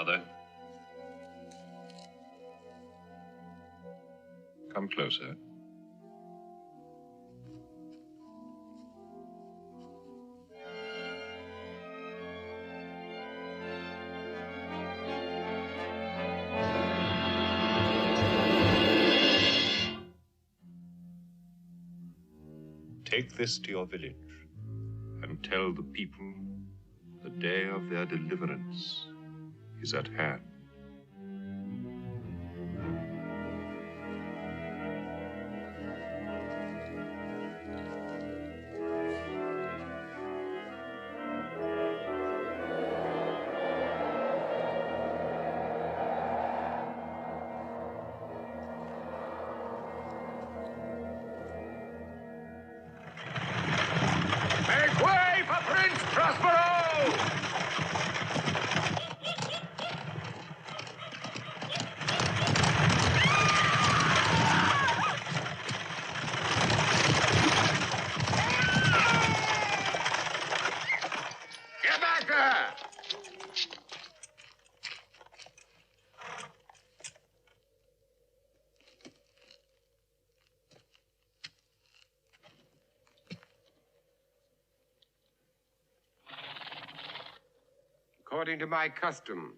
Mother. Come closer. Take this to your village and tell the people the day of their deliverance is at hand. According to my custom,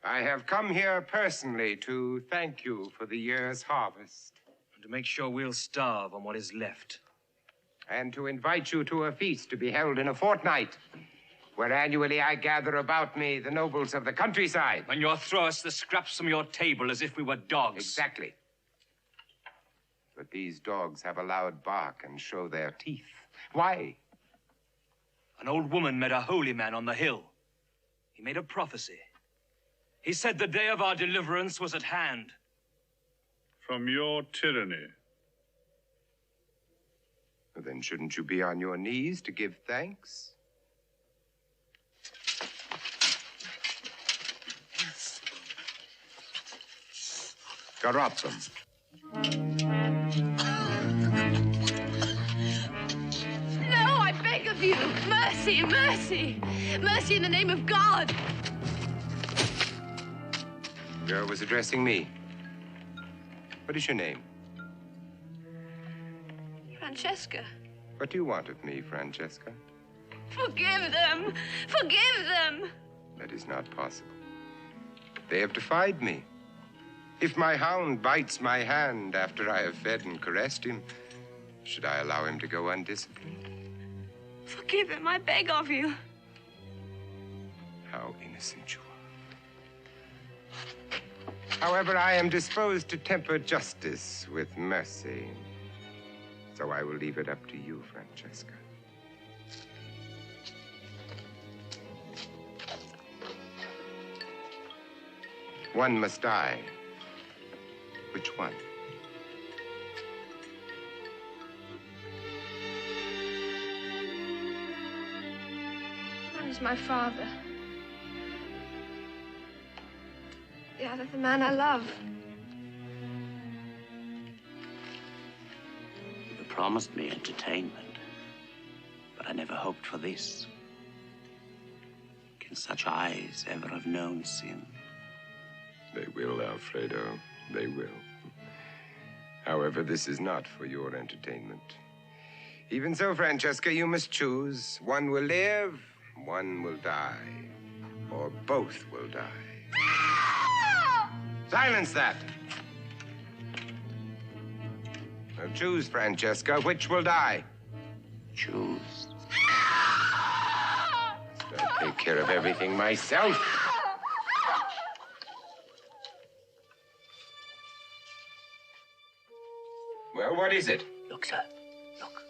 I have come here personally to thank you for the year's harvest. And to make sure we'll starve on what is left. And to invite you to a feast to be held in a fortnight, where annually I gather about me the nobles of the countryside. And you'll throw us the scraps from your table as if we were dogs. Exactly. But these dogs have a loud bark and show their teeth. Why? An old woman met a holy man on the hill. He made a prophecy. He said the day of our deliverance was at hand. From your tyranny. Well, then shouldn't you be on your knees to give thanks? Garapum. No, I beg of you. Mercy, mercy. Mercy in the name of God. The girl was addressing me. What is your name? Francesca. What do you want of me, Francesca? Forgive them. Forgive them. That is not possible. They have defied me. If my hound bites my hand after I have fed and caressed him, should I allow him to go undisciplined? Forgive him, I beg of you. How innocent you are. However, I am disposed to temper justice with mercy. So I will leave it up to you, Francesca. One must die. Which one? One is my father. The other, the man I love. You promised me entertainment, but I never hoped for this. Can such eyes ever have known sin? They will, Alfredo. They will. However, this is not for your entertainment. Even so, Francesca, you must choose. One will live, one will die. Or both will die. Silence that! Now choose, Francesca. Which will die? Choose. I'll take care of everything myself. Well, what is it? Look, sir. Look.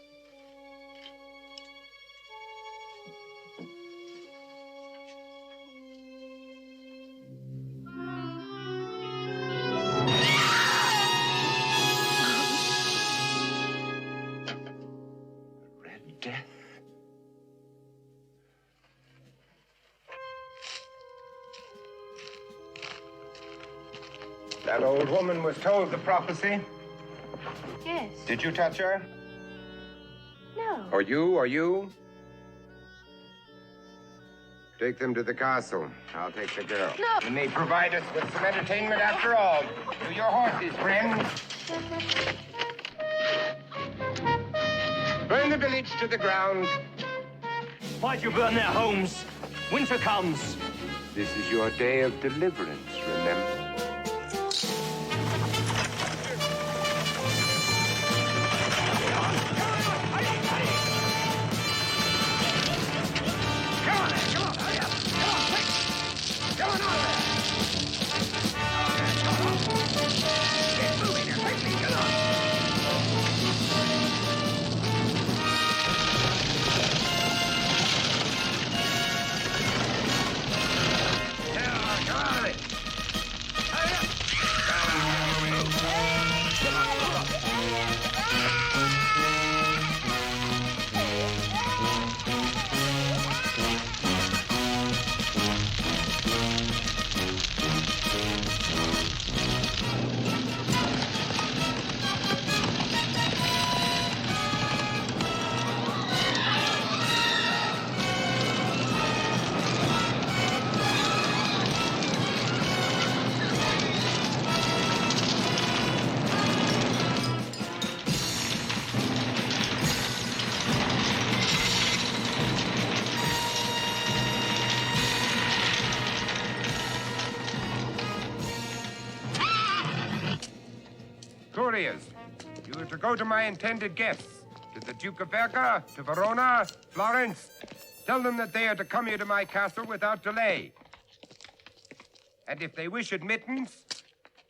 Red Death. That old woman was told the prophecy. Yes. Did you touch her? No. Or you? Take them to the castle. I'll take the girl. No. You may provide us with some entertainment after all. To your horses, friends. Burn the village to the ground. Why'd you burn their homes? Winter comes. This is your day of deliverance, remember? Couriers, you are to go to my intended guests, to the Duke of Berca, to Verona, Florence. Tell them that they are to come here to my castle without delay. And if they wish admittance,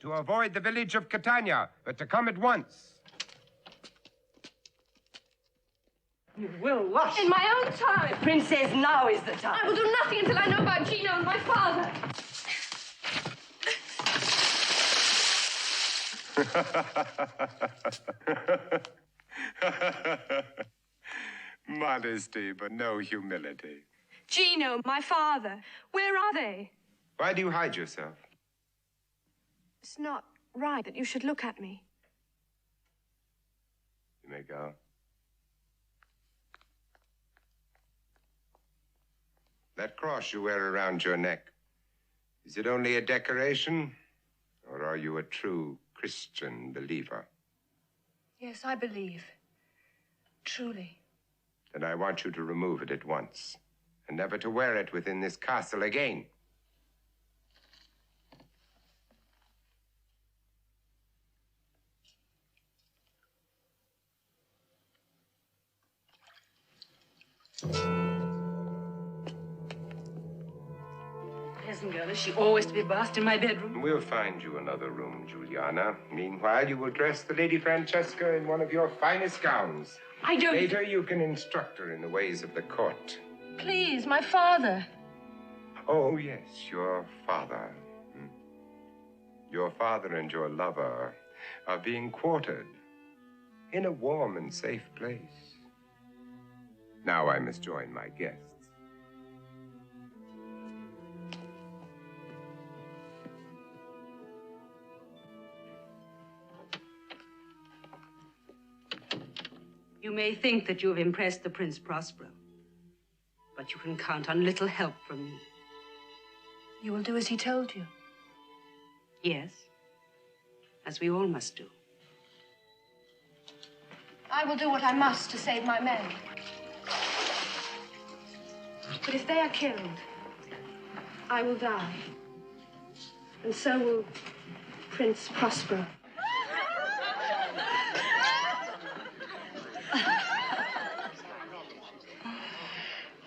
to avoid the village of Catania, but to come at once. You will what? In my own time. Princess, now is the time. I will do nothing until I know about Gino and my father. Modesty, but no humility. Gino, my father. Where are they? Why do you hide yourself? It's not right that you should look at me. You may go. That cross you wear around your neck, is it only a decoration? Or are you a true Christian believer? Yes, I believe. Truly. Then I want you to remove it at once, and never to wear it within this castle again. Peasant girl, is she always to be basked in my bedroom? We'll find you another room, Juliana. Meanwhile, you will dress the Lady Francesca in one of your finest gowns. I don't... Later, you can instruct her in the ways of the court. Please, my father. Oh, yes, your father. Your father and your lover are being quartered in a warm and safe place. Now I must join my guests. You may think that you have impressed the Prince Prospero, but you can count on little help from me. You will do as he told you. Yes, as we all must do. I will do what I must to save my men. But if they are killed, I will die. And so will Prince Prospero.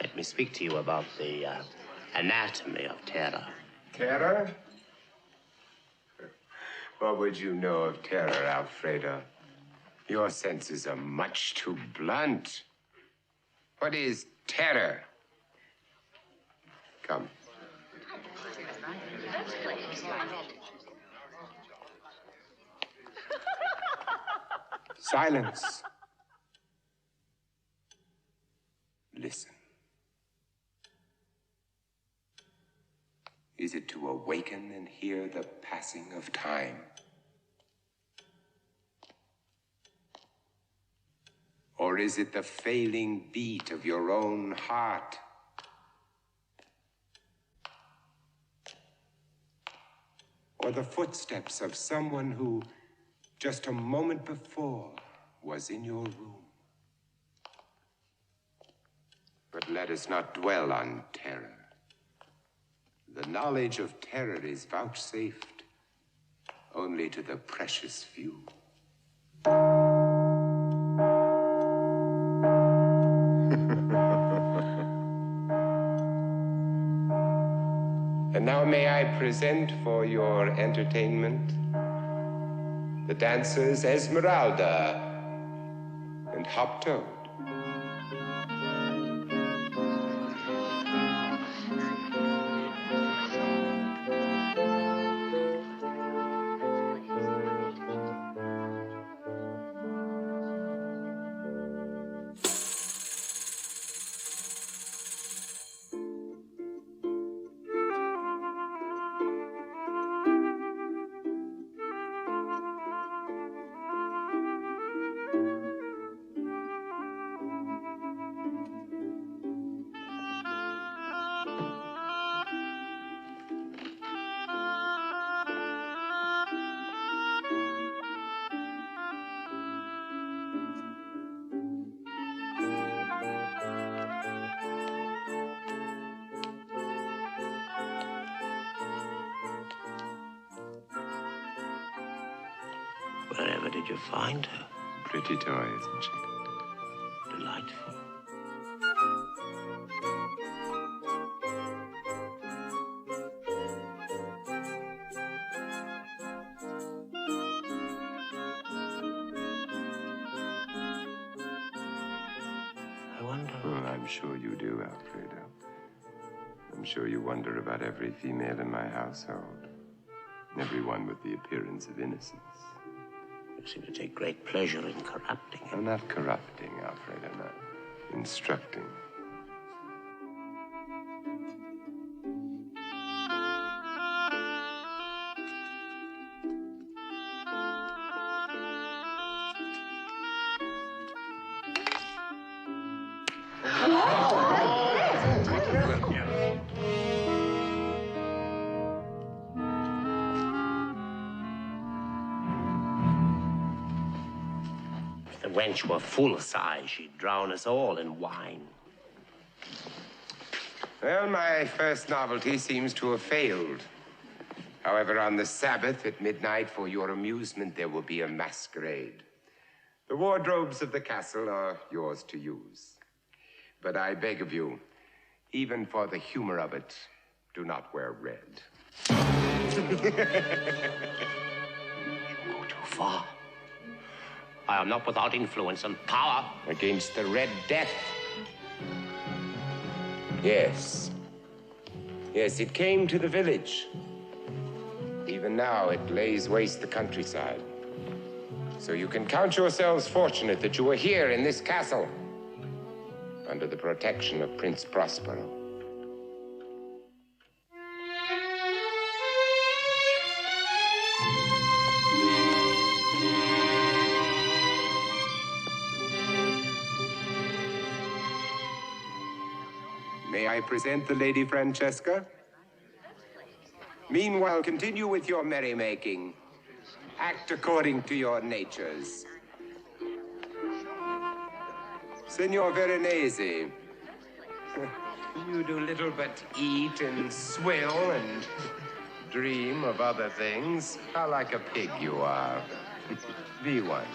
Let me speak to you about the anatomy of terror. Terror? What would you know of terror, Alfredo? Your senses are much too blunt. What is terror? Come. Silence. Listen. Is it to awaken and hear the passing of time? Or is it the failing beat of your own heart? or the footsteps of someone who, just a moment before, was in your room. But let us not dwell on terror. The knowledge of terror is vouchsafed only to the precious few. And now may I present for your entertainment the dancers Esmeralda and Hop Toad. Wherever did you find her? Pretty toy, isn't she? Delightful. I wonder... I'm sure you do, Alfredo. I'm sure you wonder about every female in my household. Everyone with the appearance of innocence. You seem to take great pleasure in corrupting him. I'm not corrupting, Alfredo, not instructing. If the wench were full size, she'd drown us all in wine. Well, my first novelty seems to have failed. However, on the Sabbath at midnight, for your amusement, there will be a masquerade. The wardrobes of the castle are yours to use. But I beg of you, even for the humor of it, do not wear red. You go too far. I am not without influence and power. Against the Red Death. Yes. Yes, it came to the village. Even now, it lays waste the countryside. So you can count yourselves fortunate that you are here in this castle, under the protection of Prince Prospero. May I present the Lady Francesca? Meanwhile, continue with your merrymaking. Act according to your natures. Signor Veronese, you do little but eat and swill and dream of other things. How like a pig you are. Be one.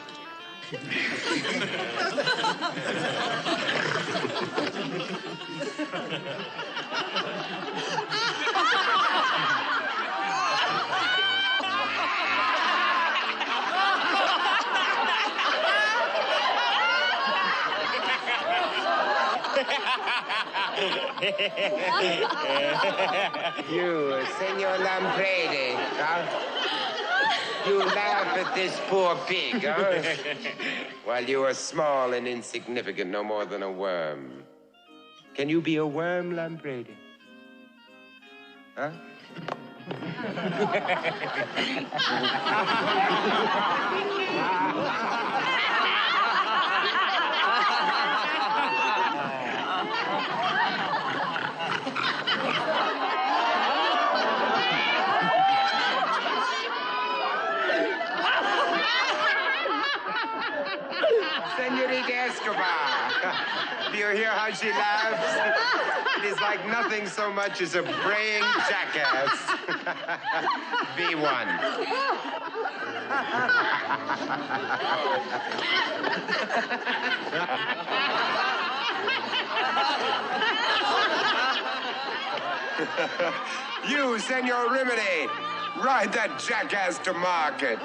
You, Senor Lampredi, huh? You laugh at this poor pig, huh? While you are small and insignificant, no more than a worm. Can you be a worm, Lampredi? Huh? Senorita Escobar. Do you hear how she laughs? It is like nothing so much as a braying jackass. B1. You, Senor Rimini, ride that jackass to market.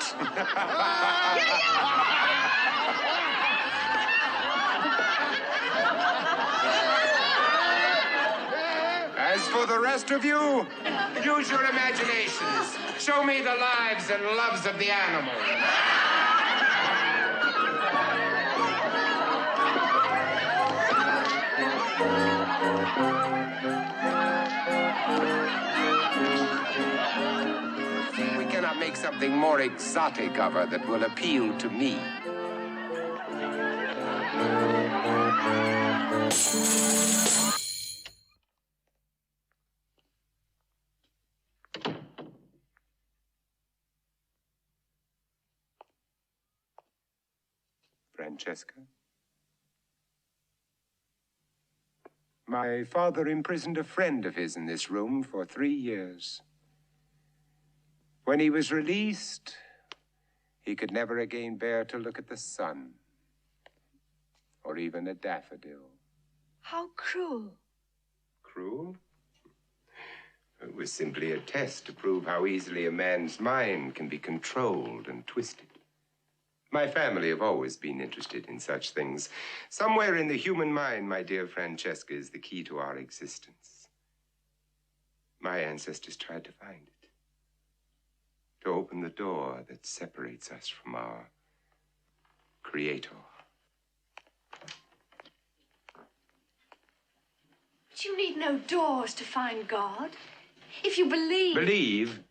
As for the rest of you, use your imaginations. Show me the lives and loves of the animals. We cannot make something more exotic of her that will appeal to me. Francesca? My father imprisoned a friend of his in this room for 3 years. When he was released, he could never again bear to look at the sun, or even a daffodil. How cruel. Cruel? It was simply a test to prove how easily a man's mind can be controlled and twisted. My family have always been interested in such things. Somewhere in the human mind, my dear Francesca, is the key to our existence. My ancestors tried to find it, to open the door that separates us from our Creator. But you need no doors to find God. If you believe... Believe?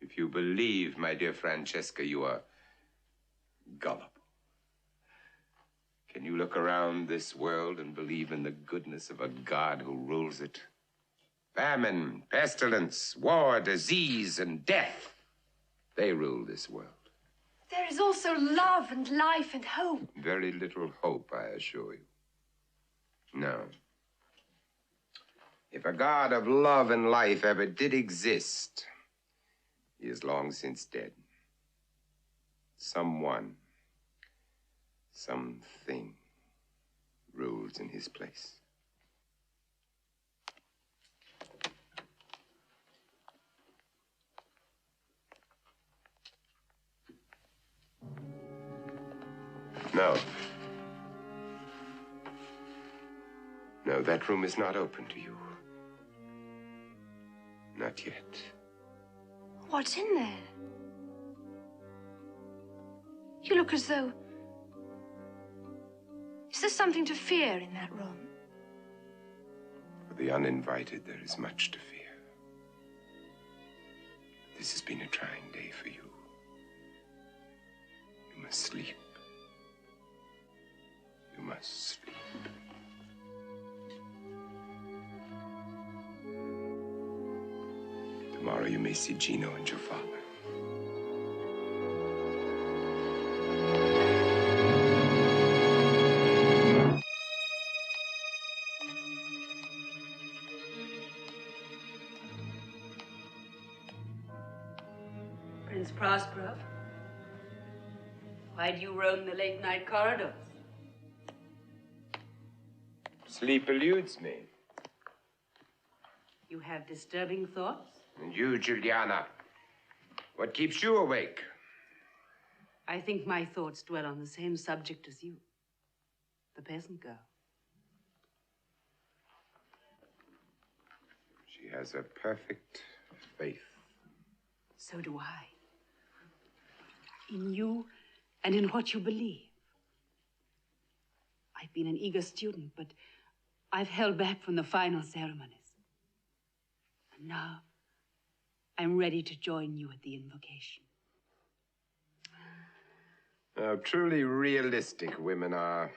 If you believe, my dear Francesca, you are gullible. Can you look around this world and believe in the goodness of a God who rules it? Famine, pestilence, war, disease, and death. They rule this world. There is also love and life and hope. Very little hope, I assure you. No. If a God of love and life ever did exist, he is long since dead. Someone, something rules in his place. No. No, that room is not open to you. Not yet. What's in there? You look as though... Is there something to fear in that room? For the uninvited, there is much to fear. This has been a trying day for you. You must sleep. You must sleep. Tomorrow you may see Gino and your father. Prince Prospero, why do you roam the late-night corridors? Sleep eludes me. You have disturbing thoughts? And you, Juliana, what keeps you awake? I think my thoughts dwell on the same subject as you. The peasant girl. She has a perfect faith. So do I. In you and in what you believe. I've been an eager student, but I've held back from the final ceremonies. And now, I'm ready to join you at the invocation. How truly realistic women are.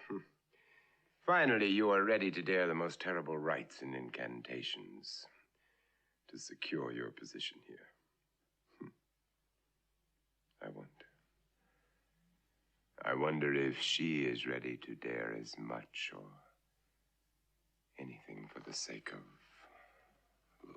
Finally, you are ready to dare the most terrible rites and incantations to secure your position here. I I wonder if she is ready to dare as much or anything for the sake of love.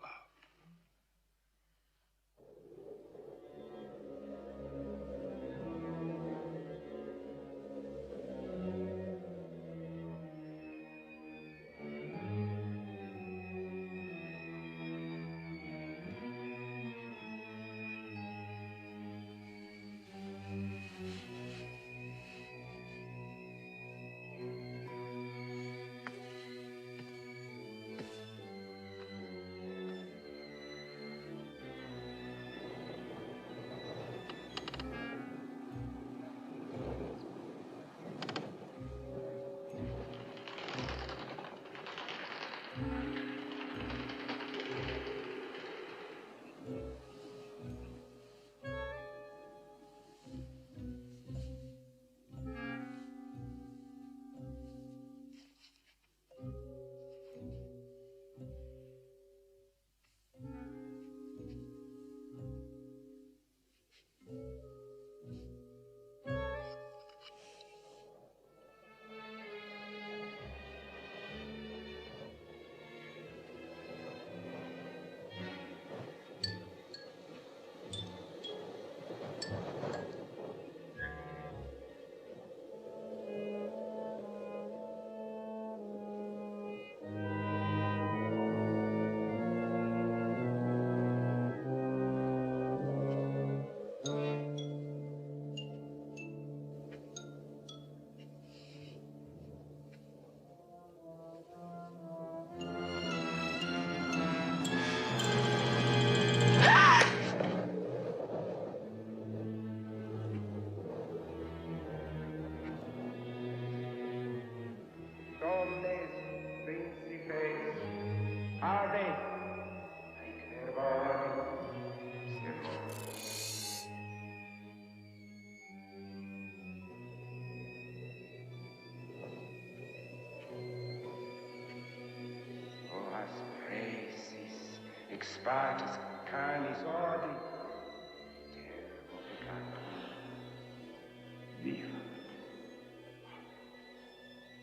Expartis canis odi, terbo peccato. Viva.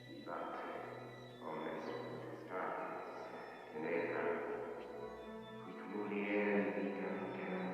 Vivate, omnes potestatis, tenebra, quic muliere vitam terra.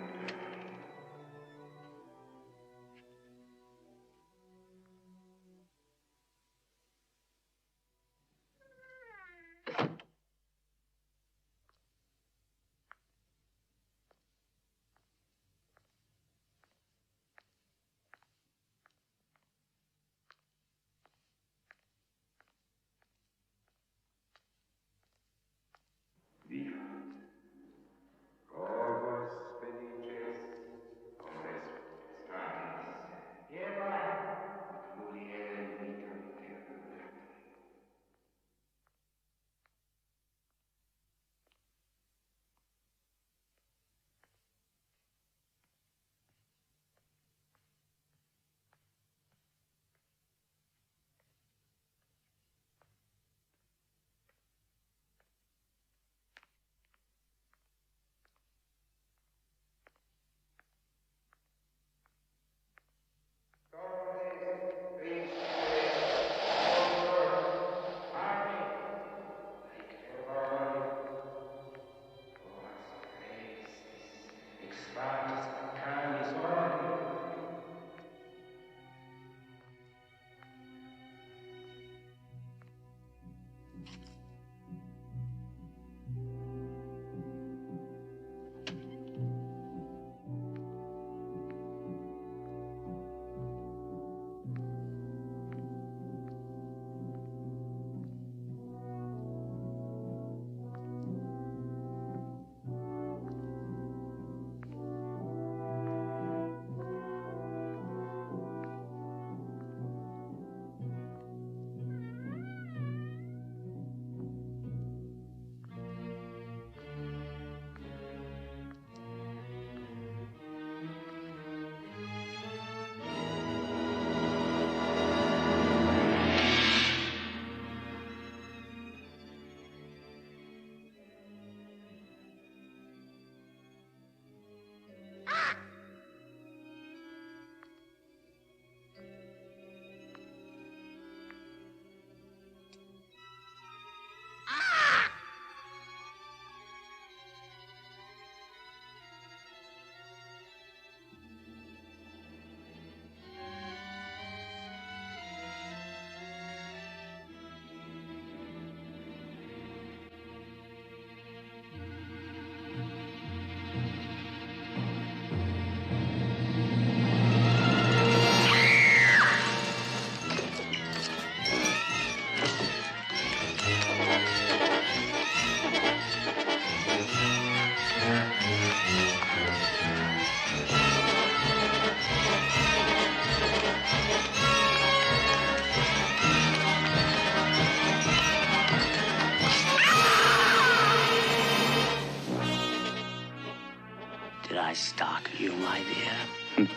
my dear.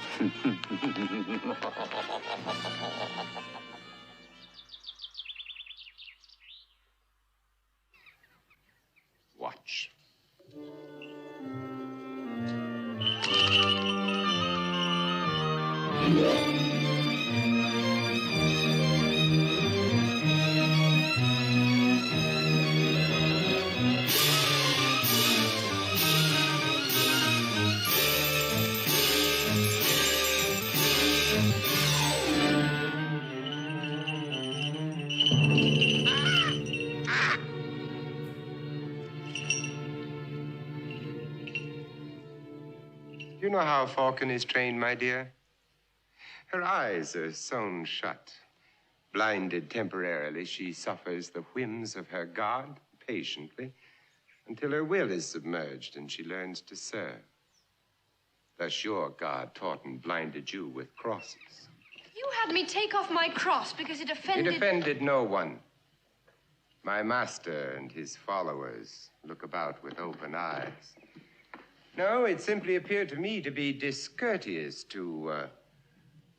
Watch. You know how Falcon is trained, my dear? Her eyes are sewn shut. Blinded temporarily, she suffers the whims of her God patiently until her will is submerged and she learns to serve. Thus your God taught and blinded you with crosses. You had me take off my cross because it offended... It offended no one. My master and his followers look about with open eyes. No, it simply appeared to me to be discourteous to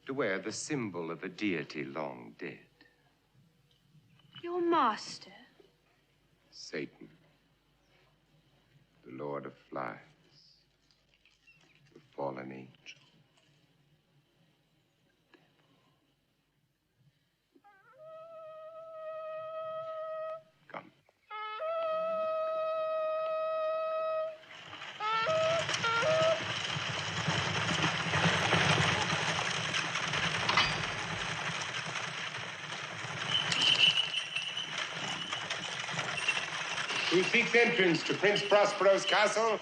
wear the symbol of a deity long dead. Your master? Satan, the Lord of Flies, the fallen angel. Come. Who seeks entrance to Prince Prospero's castle?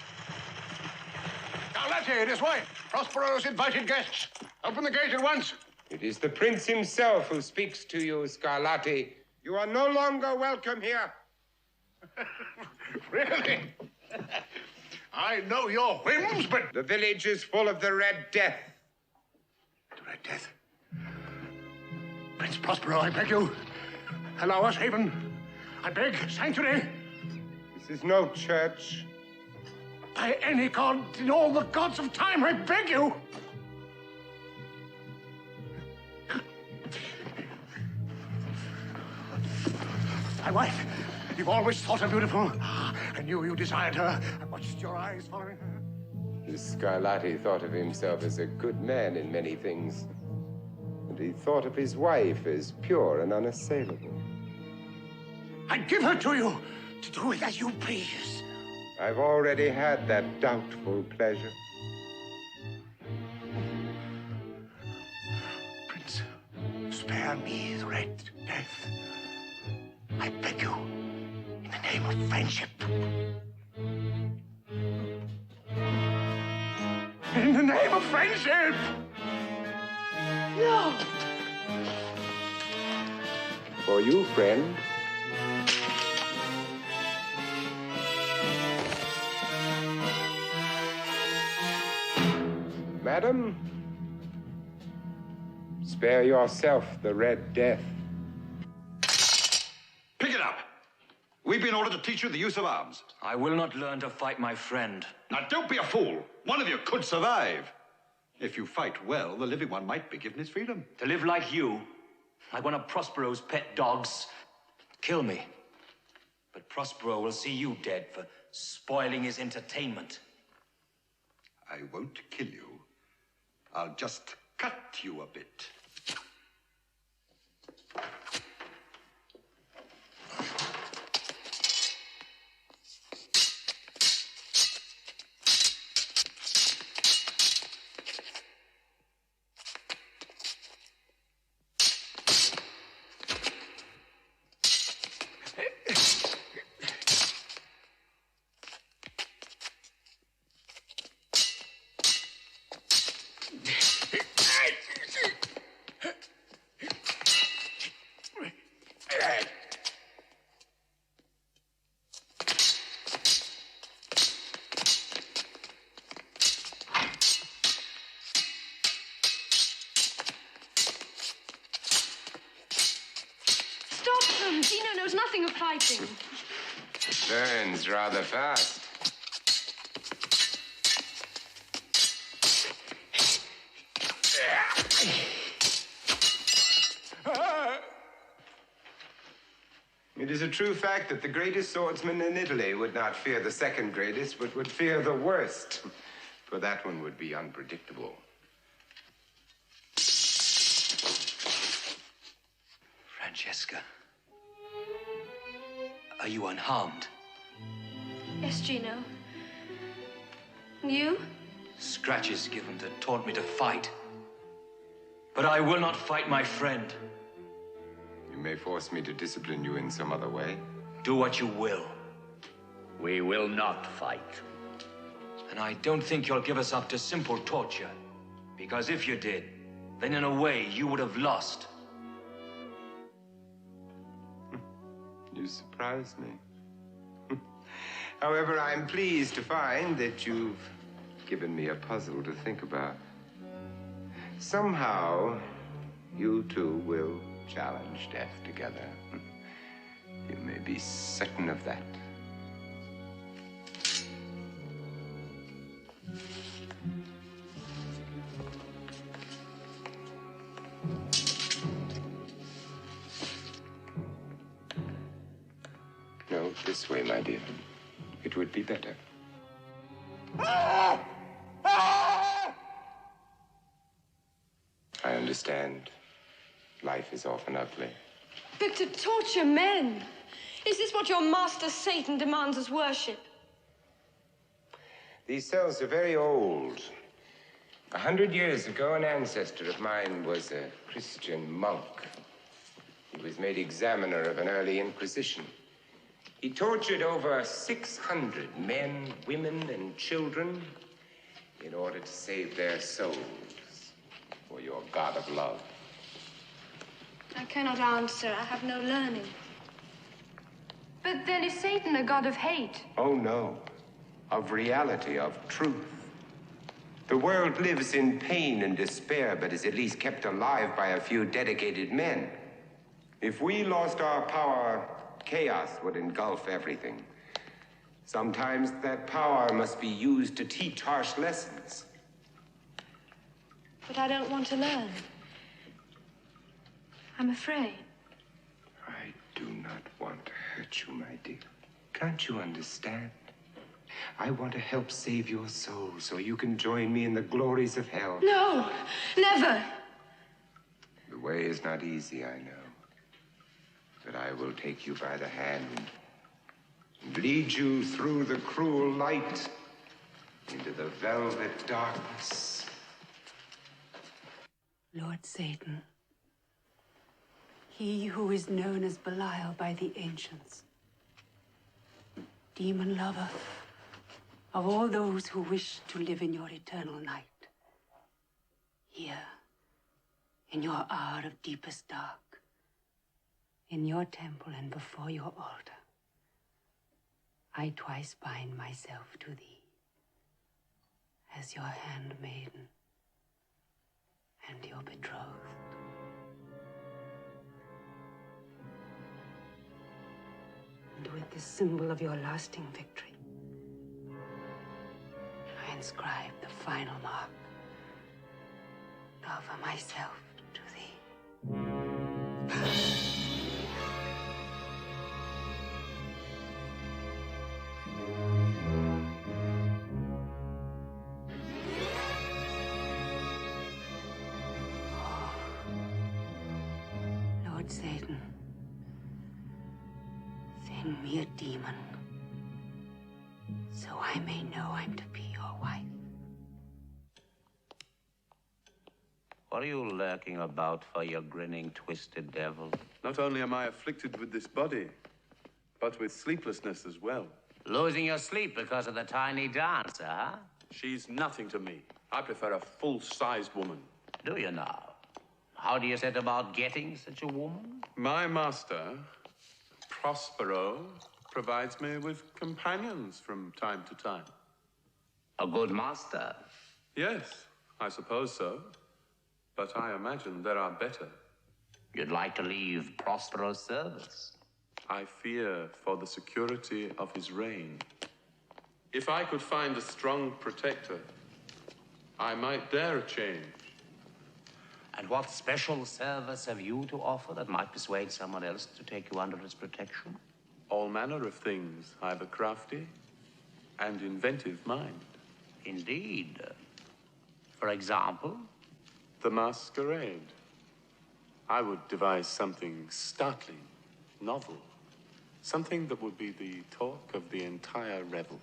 Scarlatti, it is white. Prospero's invited guests. Open the gate at once. It is the prince himself who speaks to you, Scarlatti. You are no longer welcome here. Really? I know your whims, but... The village is full of the Red Death. The Red Death? Prince Prospero, I beg you. Allow us haven. I beg sanctuary. This is no church. By any god in all the gods of time, I beg you. My wife, you've always thought her beautiful. I knew you desired her. I watched your eyes following her. This Scarlatti thought of himself as a good man in many things. And he thought of his wife as pure and unassailable. I give her to you to do with as you please. I've already had that doubtful pleasure. Prince, spare me the Red Death. I beg you, in the name of friendship. In the name of friendship! No! For you, friend. Madam, spare yourself the Red Death. Pick it up. We've been ordered to teach you the use of arms. I will not learn to fight my friend. Now, don't be a fool. One of you could survive. If you fight well, the living one might be given his freedom. To live like you, like one of Prospero's pet dogs, kill me. But Prospero will see you dead for spoiling his entertainment. I won't kill you. I'll just cut you a bit. Dino knows nothing of fighting. Learns rather fast. It is a true fact that the greatest swordsman in Italy would not fear the second greatest, but would fear the worst. For that one would be unpredictable. Francesca, are you unharmed? Yes, Gino. And you? Scratches given to taunt me to fight. But I will not fight my friend. You may force me to discipline you in some other way. Do what you will. We will not fight. And I don't think you'll give us up to simple torture. Because if you did, then in a way you would have lost. You surprise me. However, I'm pleased to find that you've given me a puzzle to think about. Somehow, you two will challenge death together. You may be certain of that. No, this way, my dear. It would be better. I understand. Life is often ugly. But to torture men, is this what your master Satan demands as worship? These cells are very old. 100 years ago, an ancestor of mine was a Christian monk. He was made examiner of an early Inquisition. He tortured over 600 men, women, and children in order to save their souls for your God of love. I cannot answer. I have no learning. But then is Satan a god of hate? Oh, no. Of reality, of truth. The world lives in pain and despair, but is at least kept alive by a few dedicated men. If we lost our power, chaos would engulf everything. Sometimes that power must be used to teach harsh lessons. But I don't want to learn. I'm afraid. I do not want to hurt you, my dear. Can't you understand? I want to help save your soul so you can join me in the glories of hell. No, never. The way is not easy, I know. But I will take you by the hand and lead you through the cruel light into the velvet darkness. Lord Satan, he who is known as Belial by the ancients, demon lover of all those who wish to live in your eternal night, here, in your hour of deepest dark, in your temple and before your altar, I twice bind myself to thee as your handmaiden and your betrothed. And with this symbol of your lasting victory, I inscribe the final mark of myself to thee. Lord Satan, send me a demon so I may know I'm to be your wife. What are you lurking about for, you grinning, twisted devil? Not only am I afflicted with this body, but with sleeplessness as well. Losing your sleep because of the tiny dancer, huh? She's nothing to me. I prefer a full-sized woman. Do you now? How do you set about getting such a woman? My master, Prospero, provides me with companions from time to time. A good master? Yes, I suppose so. But I imagine there are better. You'd like to leave Prospero's service? I fear for the security of his reign. If I could find a strong protector, I might dare a change. And what special service have you to offer that might persuade someone else to take you under its protection? All manner of things. I've a crafty and inventive mind. Indeed. For example? The masquerade. I would devise something startling, novel. Something that would be the talk of the entire revel.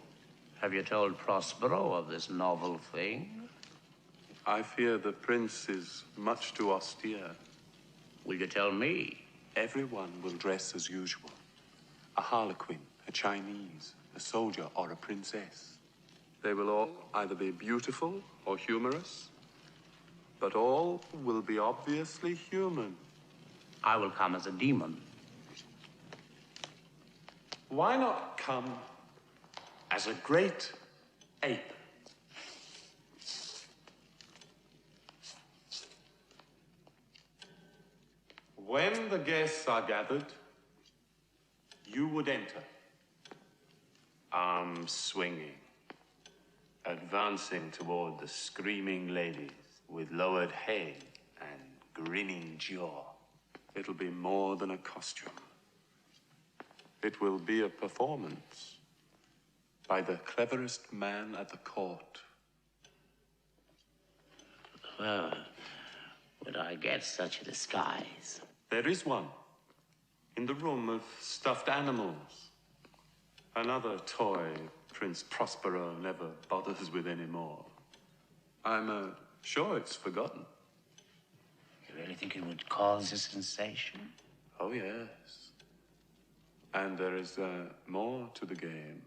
Have you told Prospero of this novel thing? I fear the prince is much too austere. Will you tell me? Everyone will dress as usual. A harlequin, a Chinese, a soldier, or a princess. They will all either be beautiful or humorous, but all will be obviously human. I will come as a demon. Why not come as a great ape? When the guests are gathered, you would enter, arms swinging, advancing toward the screaming ladies with lowered head and grinning jaw. It'll be more than a costume. It will be a performance by the cleverest man at the court. Well, would I get such a disguise? There is one in the room of stuffed animals. Another toy Prince Prospero never bothers with anymore. I'm sure it's forgotten. You really think it would cause a sensation? Oh, yes. And there is more to the game.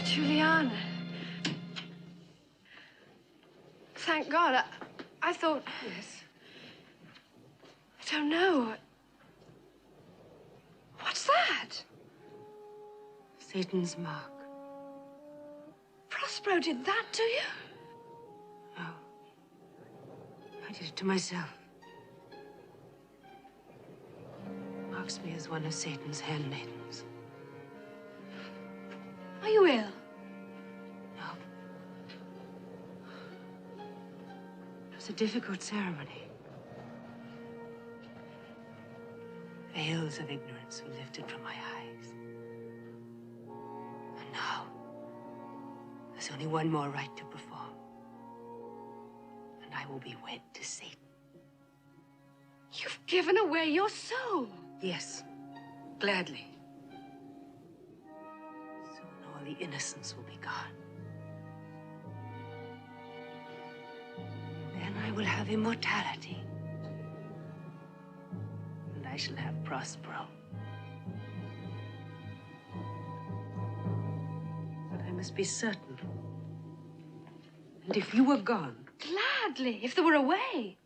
Juliana. Thank God. I thought... Yes. I don't know. What's that? Satan's mark. Prospero did that to you? No. I did it to myself. Marks me as one of Satan's handmaidens. Are you ill? No. It was a difficult ceremony. Veils of ignorance were lifted from my eyes. And now, there's only one more rite to perform. And I will be wed to Satan. You've given away your soul. Yes, gladly. Soon all the innocence will be gone. Then I will have immortality. And I shall have Prospero. But I must be certain. And if you were gone... Gladly, if there were a way.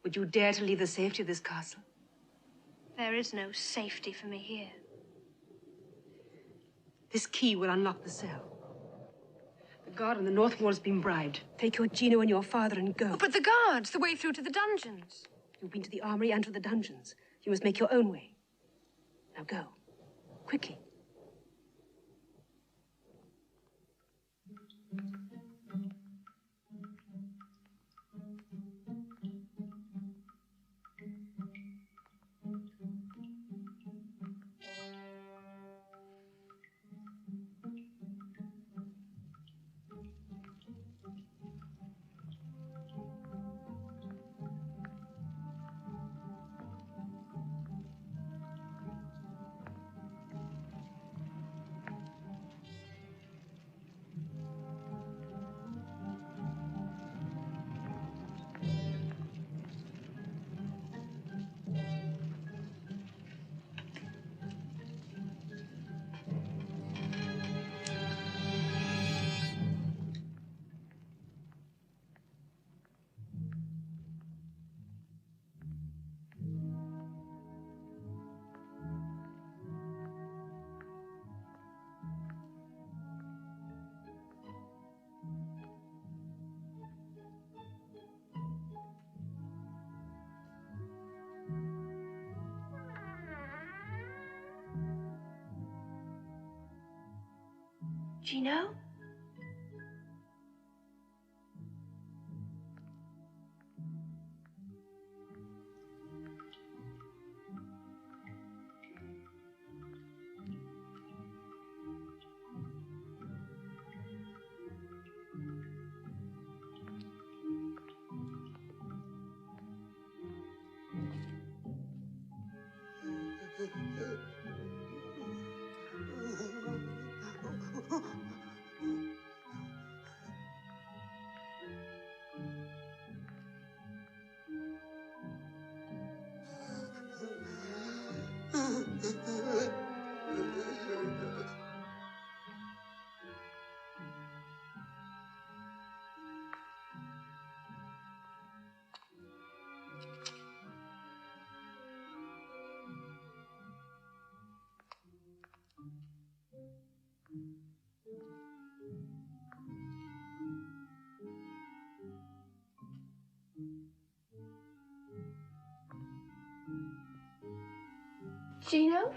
Would you dare to leave the safety of this castle? There is no safety for me here. This key will unlock the cell. The guard on the north wall has been bribed. Take your Gino and your father and go. Oh, but the guards, the way through to the dungeons. You've been to the armory and to the dungeons. You must make your own way. Now go. Quickly. Gino? Gino?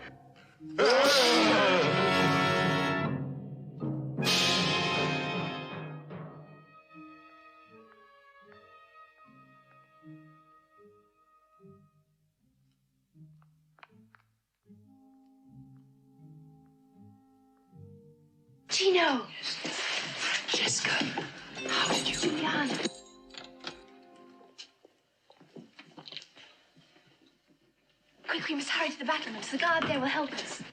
Gino! Jessica, how did you... Juliana. Quick, we must hurry to the battlements. The guard there will help us.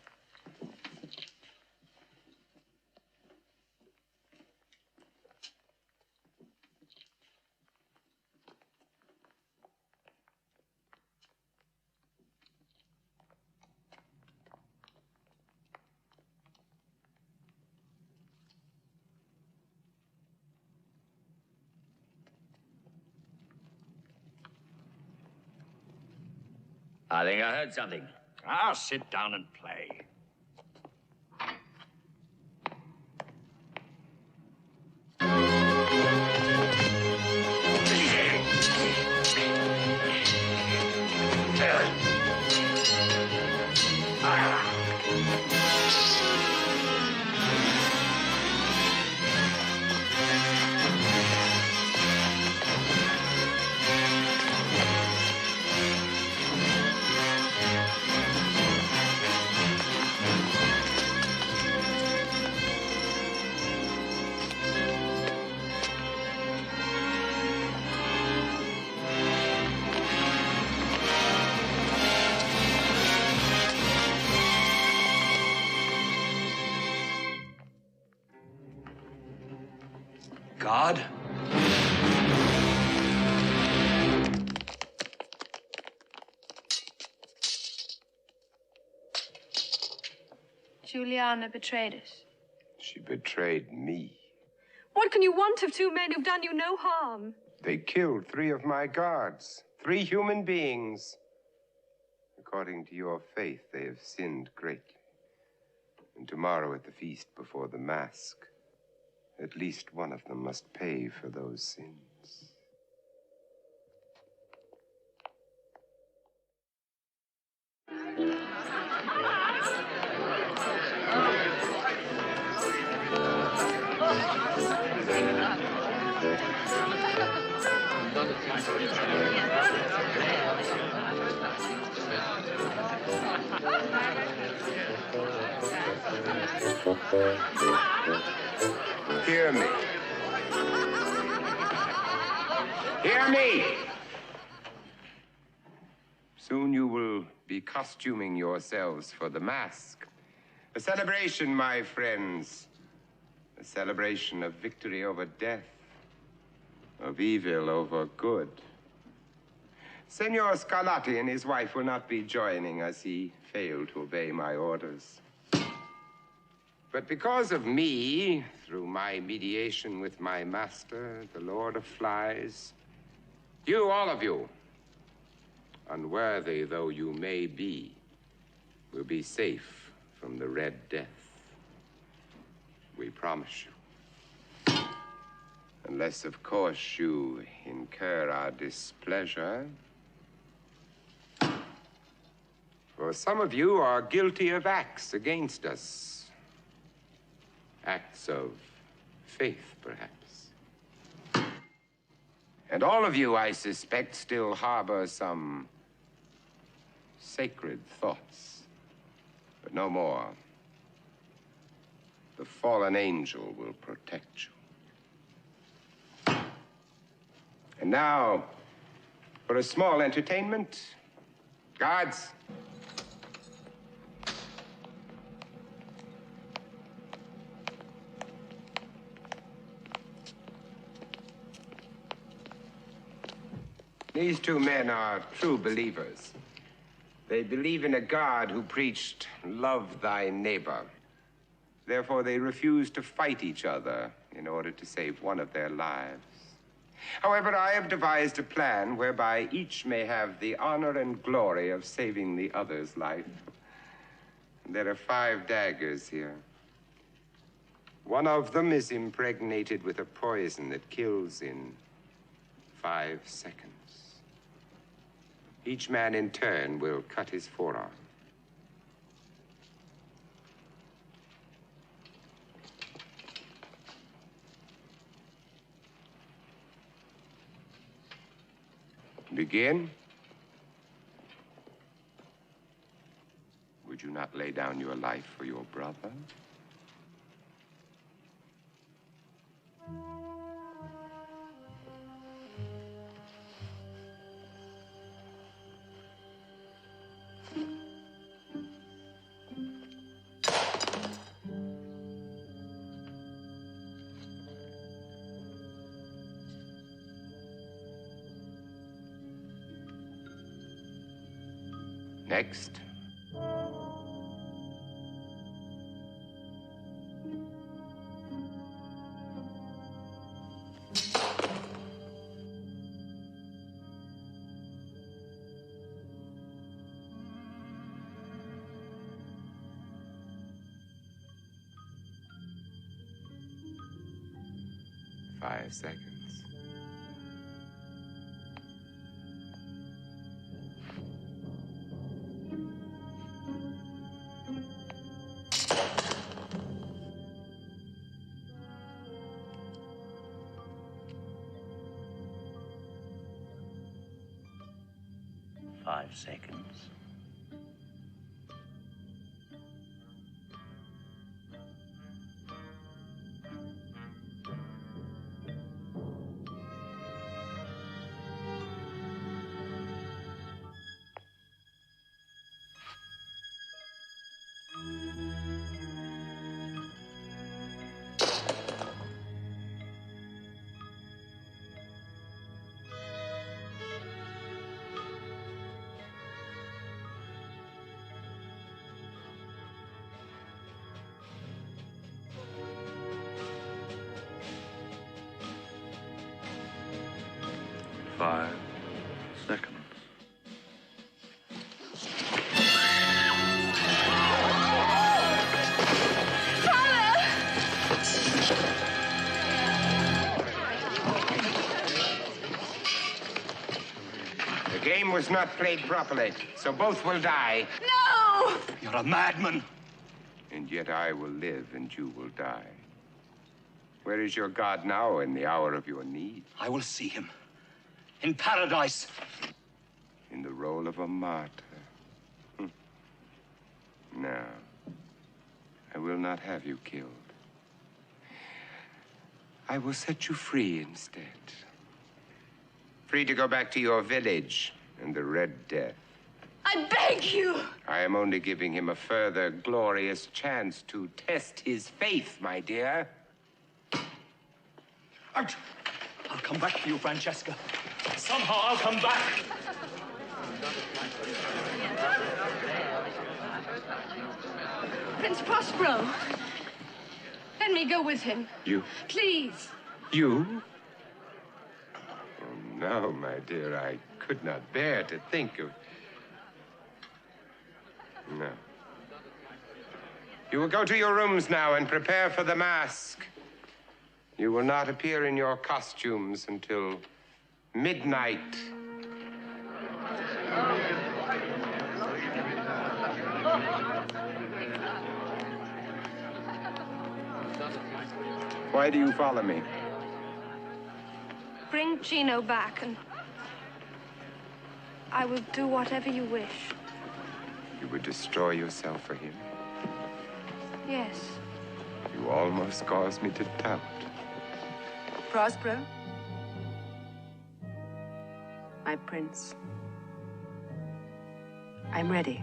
I think I heard something. I'll sit down and play. God? Juliana betrayed us. She betrayed me. What can you want of two men who've done you no harm? They killed 3 of my guards, 3 human beings. According to your faith, they have sinned greatly. And tomorrow at the feast before the Masque, at least one of them must pay for those sins. Hear me. Hear me! Soon you will be costuming yourselves for the Masque. A celebration, my friends. A celebration of victory over death, of evil over good. Senor Scarlatti and his wife will not be joining us. He failed to obey my orders. But because of me, through my mediation with my master, the Lord of Flies, you, all of you, unworthy though you may be, will be safe from the Red Death. We promise you. Unless, of course, you incur our displeasure. For some of you are guilty of acts against us. acts of faith, perhaps. And all of you, I suspect, still harbor some sacred thoughts. But no more. The fallen angel will protect you. And now, for a small entertainment, guards. These two men are true believers. They believe in a God who preached, love thy neighbor. Therefore, they refuse to fight each other in order to save one of their lives. However, I have devised a plan whereby each may have the honor and glory of saving the other's life. There are 5 daggers here. One of them is impregnated with a poison that kills in 5 seconds. Each man in turn will cut his forearm. Begin. Would you not lay down your life for your brother? Next. Five seconds. Five seconds. Five seconds. The game was not played properly, so both will die. No! You're a madman. And yet I will live and you will die. Where is your God now in the hour of your need? I will see him. In paradise. In the role of a martyr. No. I will not have you killed. I will set you free instead. Free to go back to your village and the Red Death. I beg you! I am only giving him a further glorious chance to test his faith, my dear. Out! I'll come back for you, Francesca. Somehow I'll come back. Prince Prospero, let me go with him. You? Please. You? Oh, no, my dear, I could not bear to think of... No. You will go to your rooms now and prepare for the masque. You will not appear in your costumes until midnight. Why do you follow me? Bring Gino back, and I will do whatever you wish. You would destroy yourself for him? Yes. You almost caused me to doubt. Prospero? My prince. I'm ready.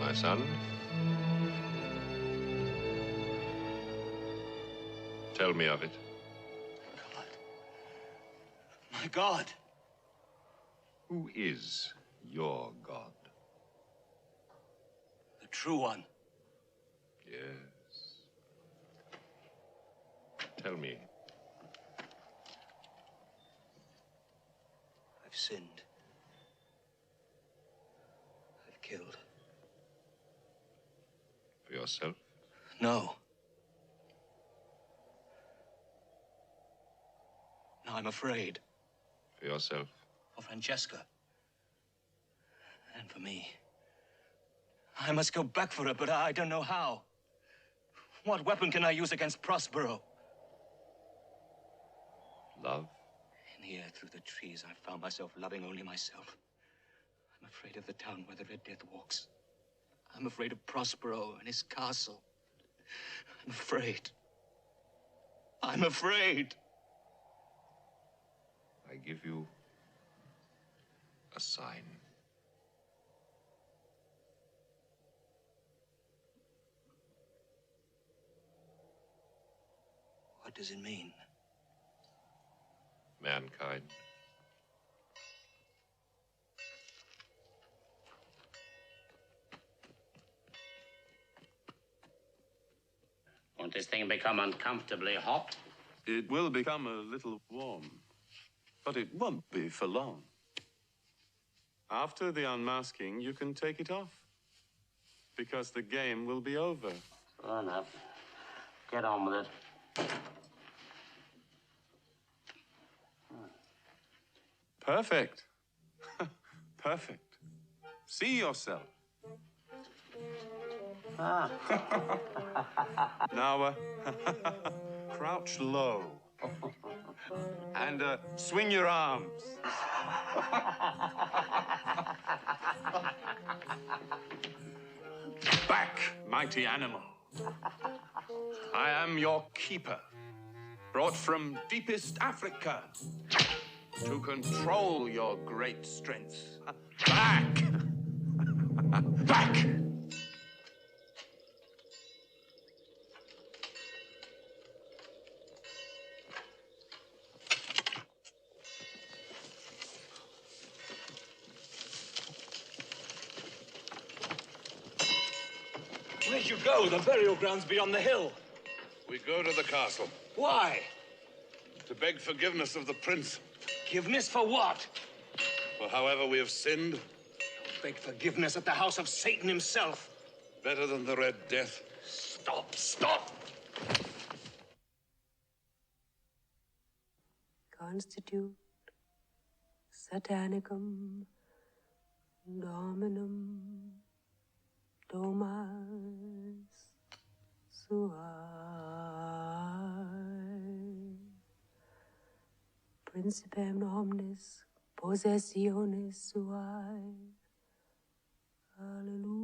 My son, tell me of it. God. My God. Who is your God? The true one. Yes. Tell me. I've sinned. I've killed. For yourself? No. Now I'm afraid. For yourself? For Francesca. And for me. I must go back for her, but I don't know how. What weapon can I use against Prospero? Love? In here, through the trees, I found myself loving only myself. I'm afraid of the town where the Red Death walks. I'm afraid of Prospero and his castle. I'm afraid. I'm afraid. I give you a sign. What does it mean? Mankind. Won't this thing become uncomfortably hot? It will become a little warm, but it won't be for long. After the unmasking, you can take it off, because the game will be over. Well, enough. Get on with it. Perfect. Perfect. See yourself. Ah. Now, crouch low. And swing your arms. Back, mighty animal. I am your keeper, brought from deepest Africa to control your great strength. Back! Back! Where'd you go? The burial ground's beyond the hill. We go to the castle Why? to beg forgiveness of the prince Forgiveness for what? for however we have sinned. Beg forgiveness at the house of Satan himself. Better than the Red Death. Stop, stop! Constitute Satanicum Dominum Domas Suae. principem omnes possessiones suae. Hallelujah.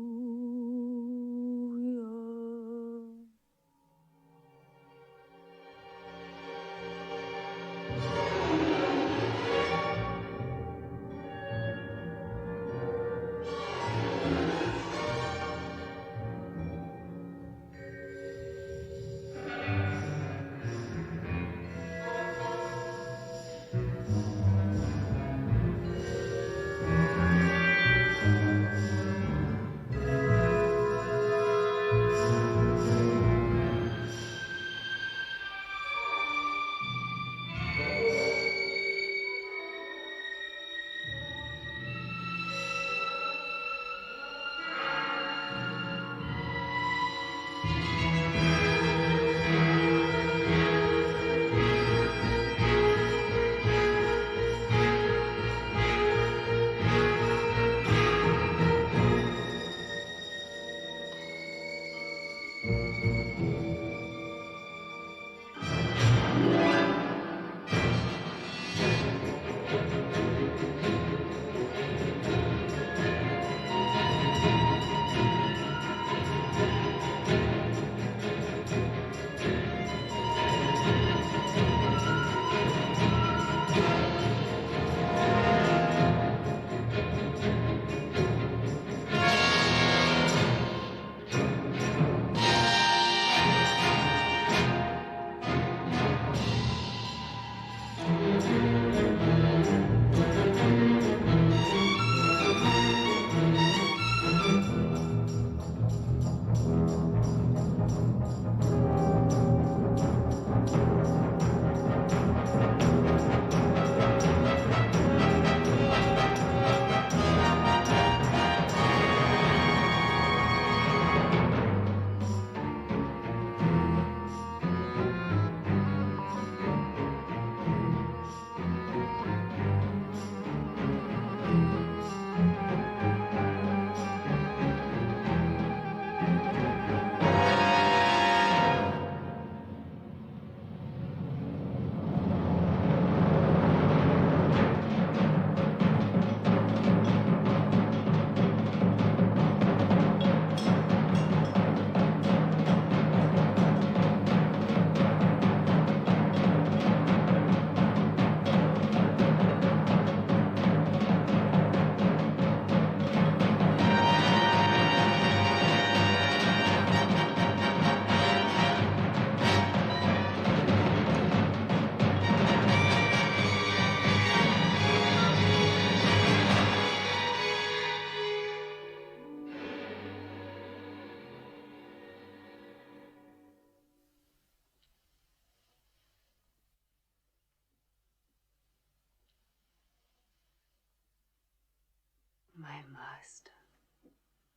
My master,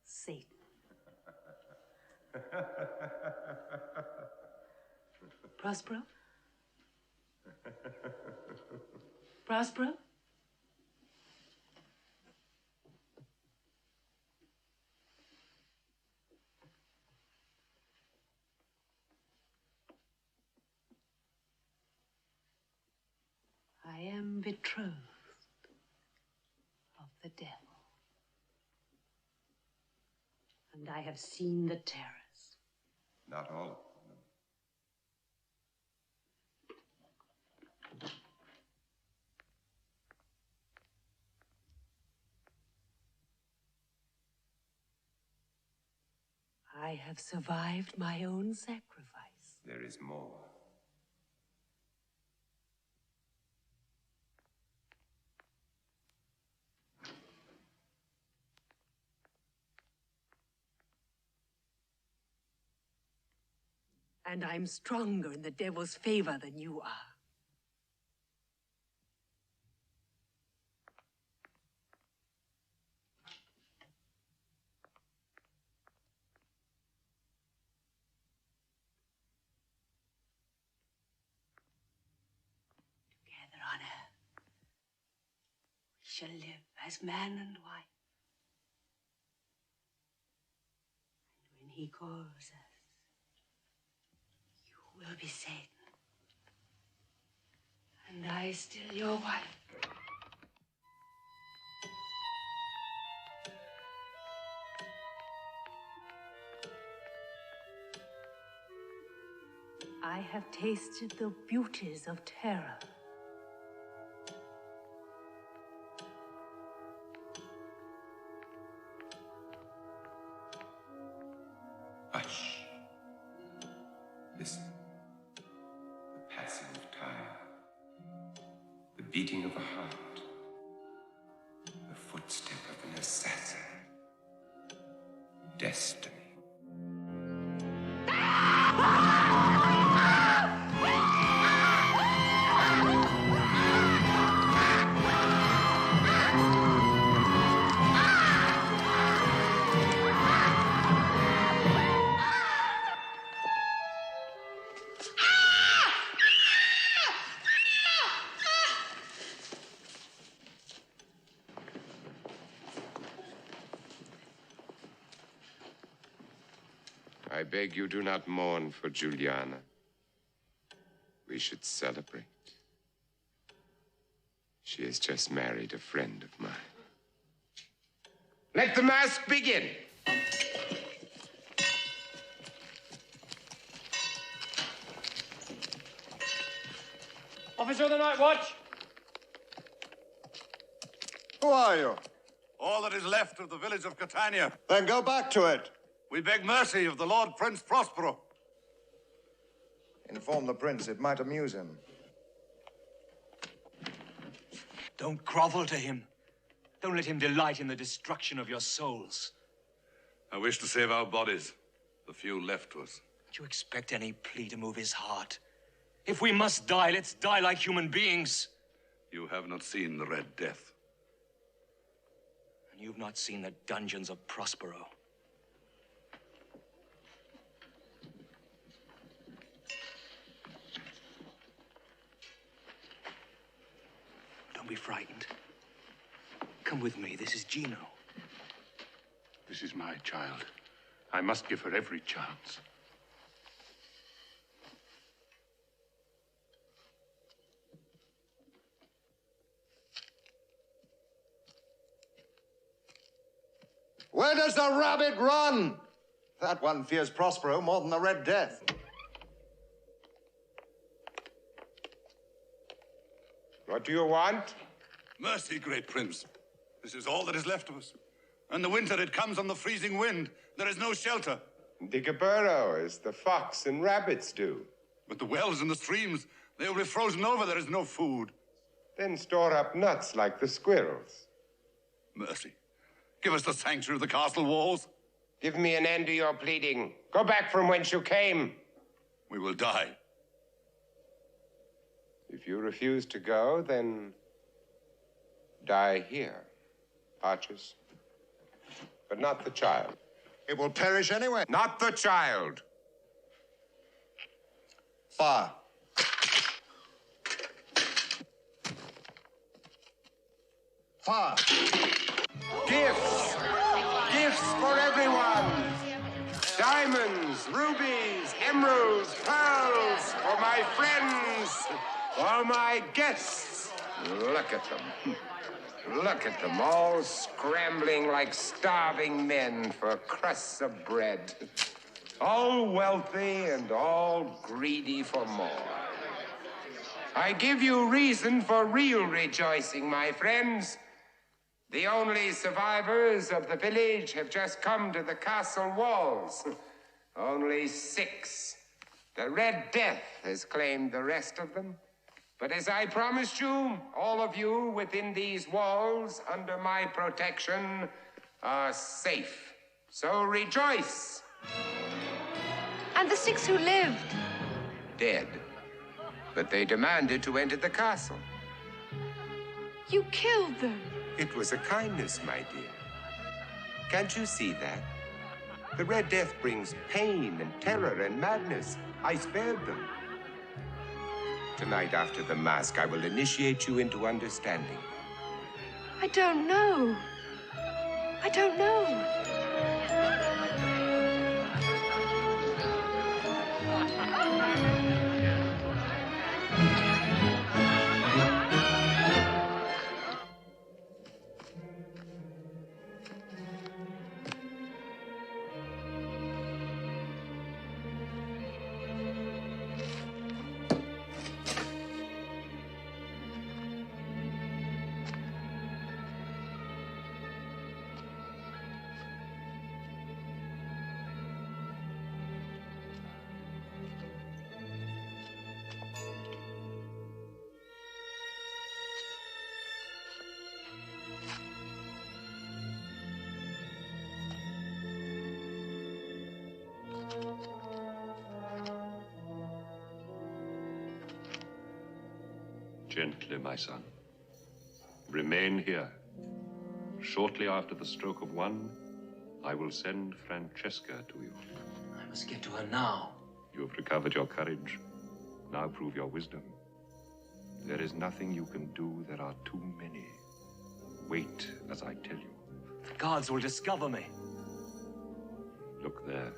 Satan. Prospero? Prospero? I am betrothed of the devil. And I have seen the terrors. Not all of them. I have survived my own sacrifice. There is more. And I'm stronger in the devil's favor than you are. Together on earth, we shall live as man and wife. And when he calls us, you will be Satan. And I I still your wife? I have tasted the beauties of terror. Hush. Listen. The passing of time. The beating of a heart. The footstep of an assassin. Destiny. I beg you do not mourn for Juliana. We should celebrate. She has just married a friend of mine. Let the masque begin. Officer of the Night Watch! Who are you? All that is left of the village of Catania. Then go back to it. We beg mercy of the Lord Prince Prospero. Inform the prince, it might amuse him. Don't grovel to him. Don't let him delight in the destruction of your souls. I wish to save our bodies, the few left to us. Do you expect any plea to move his heart? If we must die, let's die like human beings. You have not seen the Red Death. And you've not seen the dungeons of Prospero. Don't be frightened. Come with me. This is Gino. This is my child. I must give her every chance. Where does the rabbit run? That one fears Prospero more than the Red Death. What do you want? Mercy, great prince. This is all that is left of us. In the winter, it comes on the freezing wind. There is no shelter. Dig a burrow, as the fox and rabbits do. But the wells and the streams, they will be frozen over. There is no food. Then store up nuts like the squirrels. Mercy. Give us the sanctuary of the castle walls. Give me an end to your pleading. Go back from whence you came. We will die. If you refuse to go, then die here, Archers. But not the child. It will perish anyway. Not the child. Fire. Fire. Gifts! Gifts for everyone! Diamonds, rubies, emeralds, pearls, for my friends, for my guests. Look at them. Look at them, all scrambling like starving men for crusts of bread. All wealthy and all greedy for more. I give you reason for real rejoicing, my friends. The only survivors of the village have just come to the castle walls. Only 6. The Red Death has claimed the rest of them. But as I promised you, all of you within these walls, under my protection, are safe. So rejoice. And the 6 who lived? Dead. But they demanded to enter the castle. You killed them. It was a kindness, my dear. Can't you see that? The Red Death brings pain and terror and madness. I spared them. Tonight, after the masque, I will initiate you into understanding. I don't know. I don't know. Gently, my son. Remain here. Shortly after the stroke of 1, I will send Francesca to you. I must get to her now. You have recovered your courage. Now prove your wisdom. There is nothing you can do. There are too many. Wait as I tell you. The guards will discover me. Look there.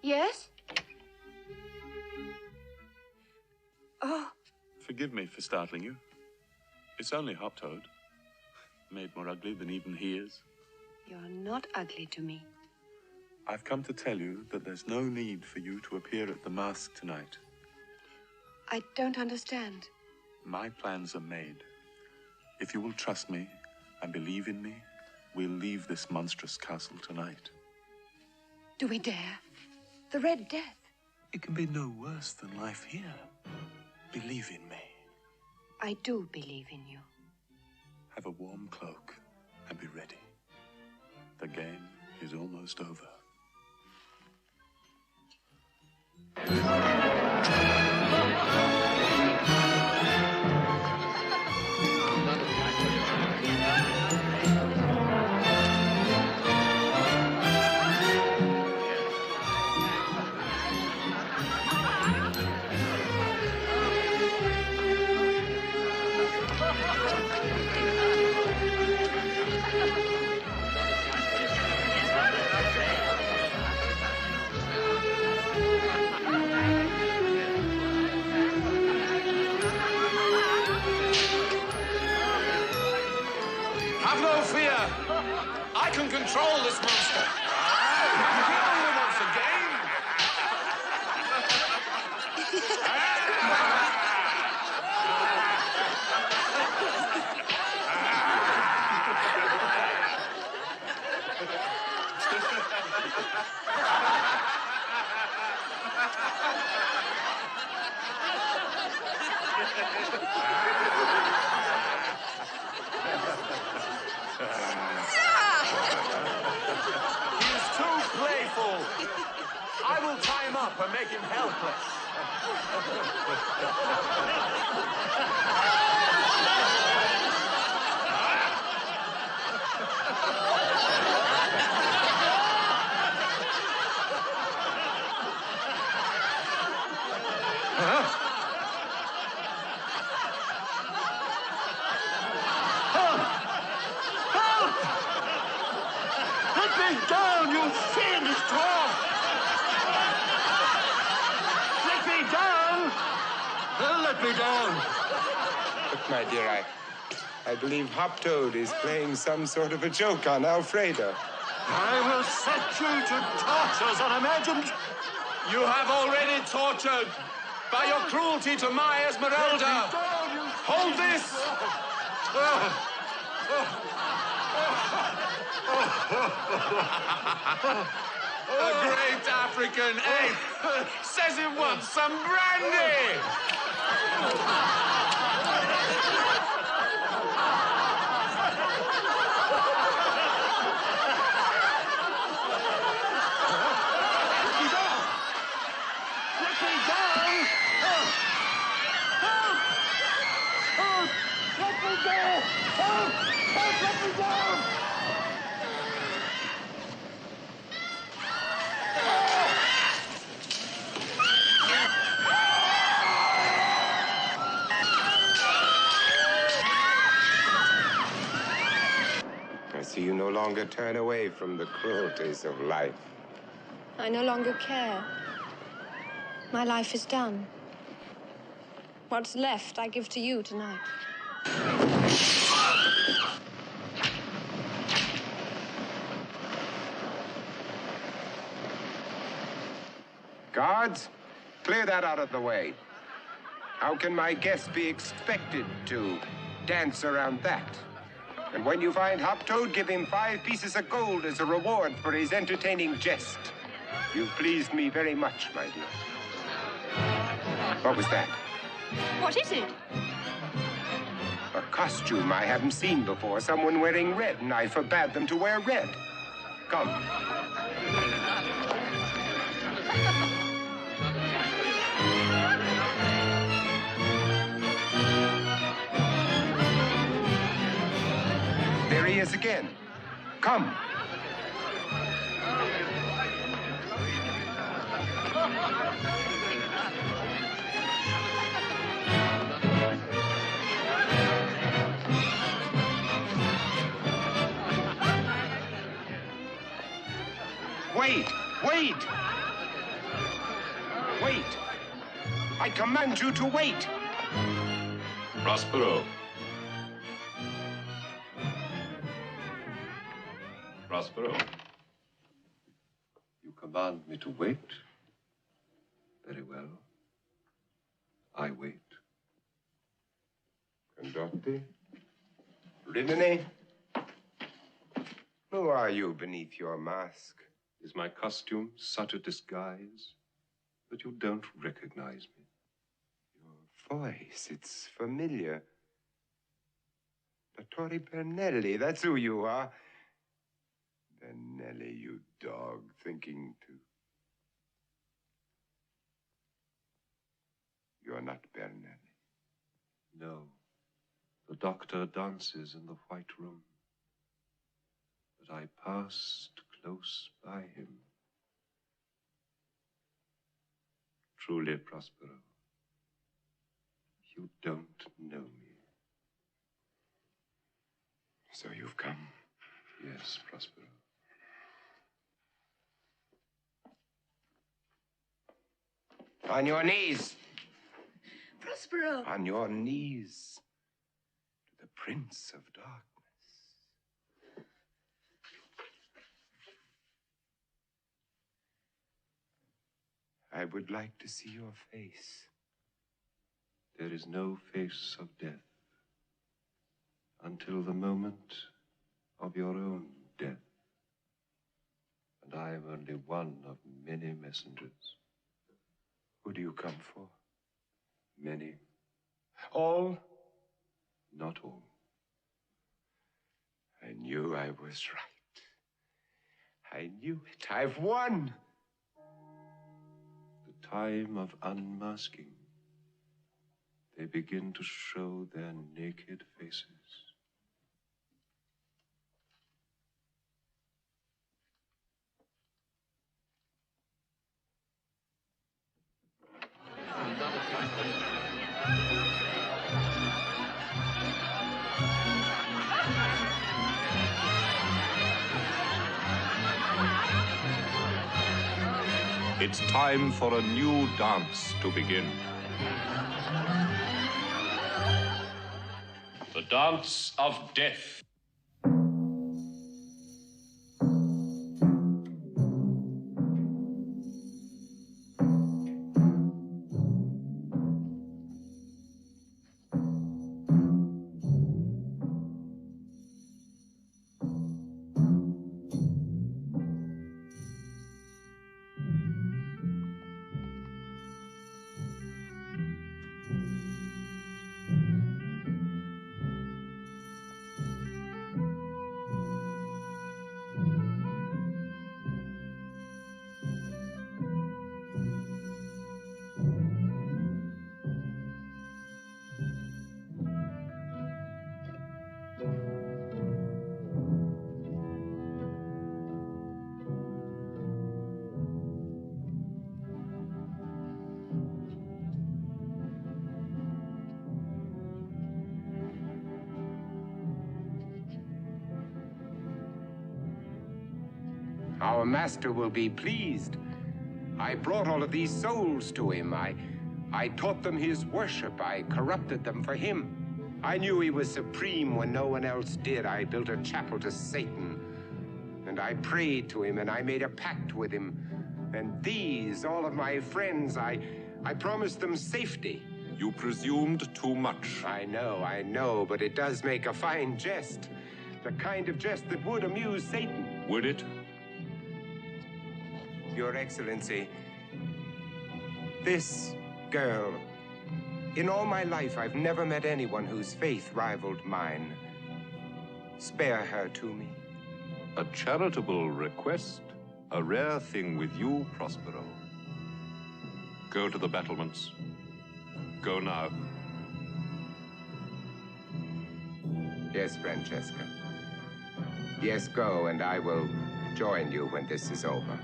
Yes? Oh. Forgive me for startling you. It's only Hoptoad. Made more ugly than even he is. You're not ugly to me. I've come to tell you that there's no need for you to appear at the Masque tonight. I don't understand. My plans are made. If you will trust me and believe in me, we'll leave this monstrous castle tonight. Do we dare? The Red Death. It can be no worse than life here. Believe in me. I do believe in you. Have a warm cloak and be ready. The game is almost over. Have no fear. I can control this monster. Kill him once again. I will tie him up and make him helpless. Let me down, you fiendish dwarf! Let me down! Let me down! Look, my dear, I believe Hoptoad is playing some sort of a joke on Alfredo. I will set you to tortures unimagined. You have already tortured by your cruelty to my Esmeralda. Hold this! A great African ape says he wants some brandy! I see you no longer turn away from the cruelties of life. I no longer care. My life is done. What's left, I give to you tonight. Guards, clear that out of the way. How can my guest be expected to dance around that? And when you find Hoptoad, give him 5 pieces of gold as a reward for his entertaining jest. You've pleased me very much, my dear. What was that? What is it? A costume I haven't seen before. Someone wearing red, and I forbade them to wear red. Come. There he is again. Come. Wait! Wait! Wait! I command you to wait! Prospero. Prospero. You command me to wait? Very well. I wait. Condotti? Rimini? Who are you beneath your mask? Is my costume such a disguise that you don't recognize me? Your voice, it's familiar. Dottore Bernelli, that's who you are. Bernelli, you dog, thinking to... You're not Bernelli. No. The doctor dances in the white room. But I passed close by him. Truly, Prospero, you don't know me. So you've come? Yes, Prospero. On your knees! Prospero! On your knees to the Prince of Darkness. I would like to see your face. There is no face of death until the moment of your own death. And I am only one of many messengers. Who do you come for? Many. All? Not all. I knew I was right. I knew it. I've won. The time of unmasking. They begin to show their naked faces. It's time for a new dance to begin. The dance of death. Our master will be pleased. I brought all of these souls to him. I taught them his worship. I corrupted them for him. I knew he was supreme when no one else did. I built a chapel to Satan. And I prayed to him, and I made a pact with him. And these, all of my friends, I promised them safety. You presumed too much. I know, but it does make a fine jest. The kind of jest that would amuse Satan. Would it? Your Excellency, this girl, In all my life, I've never met anyone whose faith rivaled mine. Spare her to me. A charitable request, a rare thing with you, Prospero. Go to the battlements. Go now. Yes, Francesca. Yes, go, and I will join you when this is over.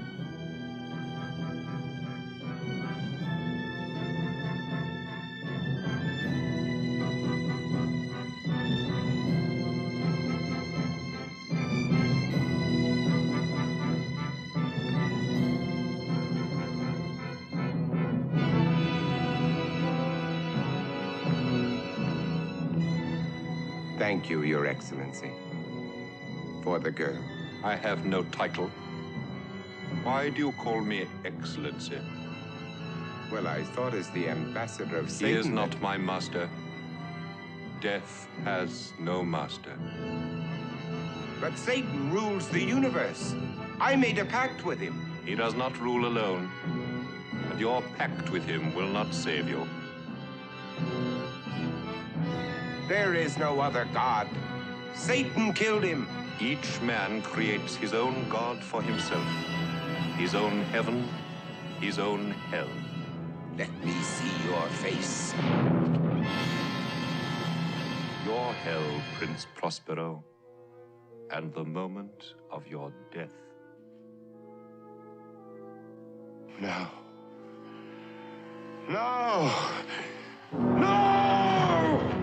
Thank you, Your Excellency, for the girl. I have no title. Why do you call me Excellency? Well, I thought as the ambassador of He Satan... is not my master. Death has no master. But Satan rules the universe. I made a pact with him. He does not rule alone. And your pact with him will not save you. There is no other god. Satan killed him. Each man creates his own god for himself. His own heaven, his own hell. Let me see your face. Your hell, Prince Prospero, and the moment of your death. No. No! No!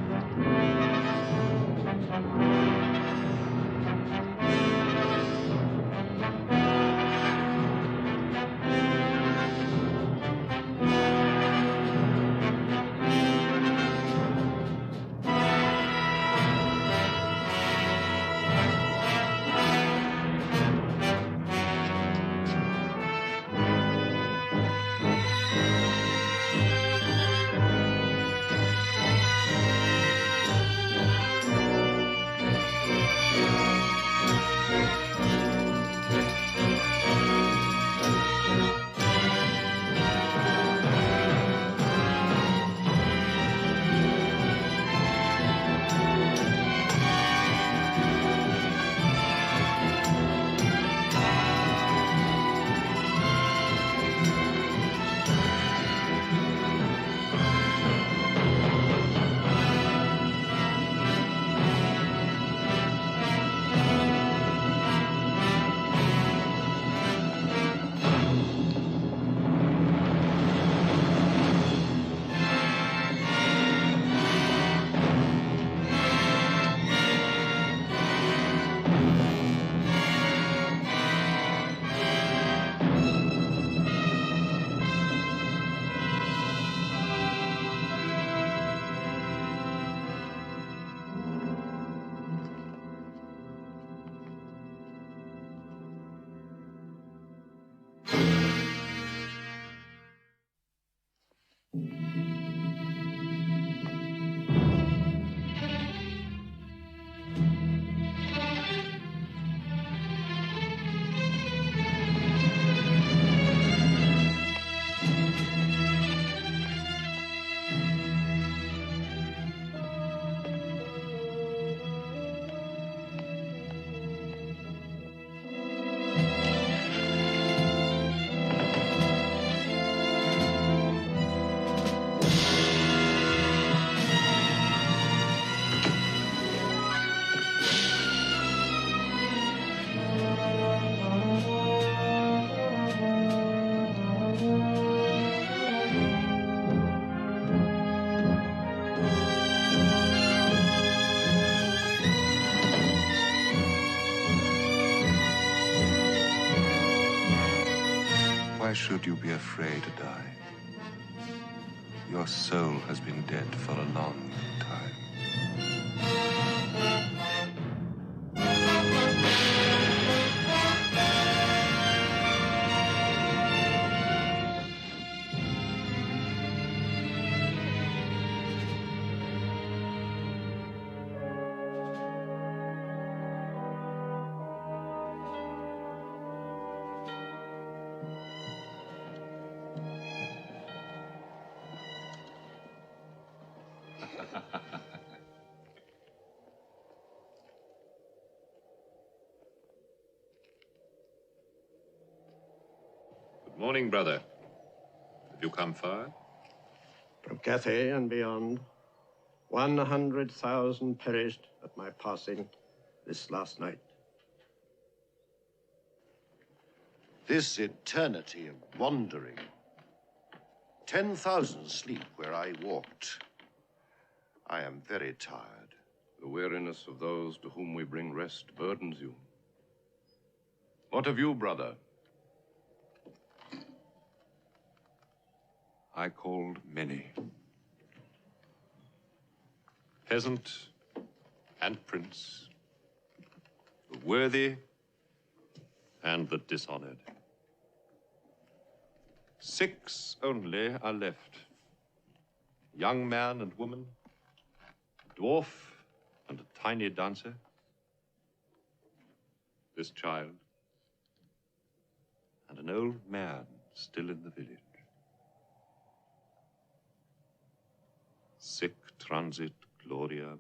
Why should you be afraid to die? Your soul has been dead for a long time. Morning, brother. Have you come far? From Cathay and beyond, 100,000 perished at my passing this last night. This eternity of wandering. 10,000 sleep where I walked. I am very tired. The weariness of those to whom we bring rest burdens you. What of you, brother? I called many. Peasant and prince, the worthy and the dishonored. 6 only are left. Young man and woman, dwarf and a tiny dancer. This child and an old man still in the village. Sic transit gloria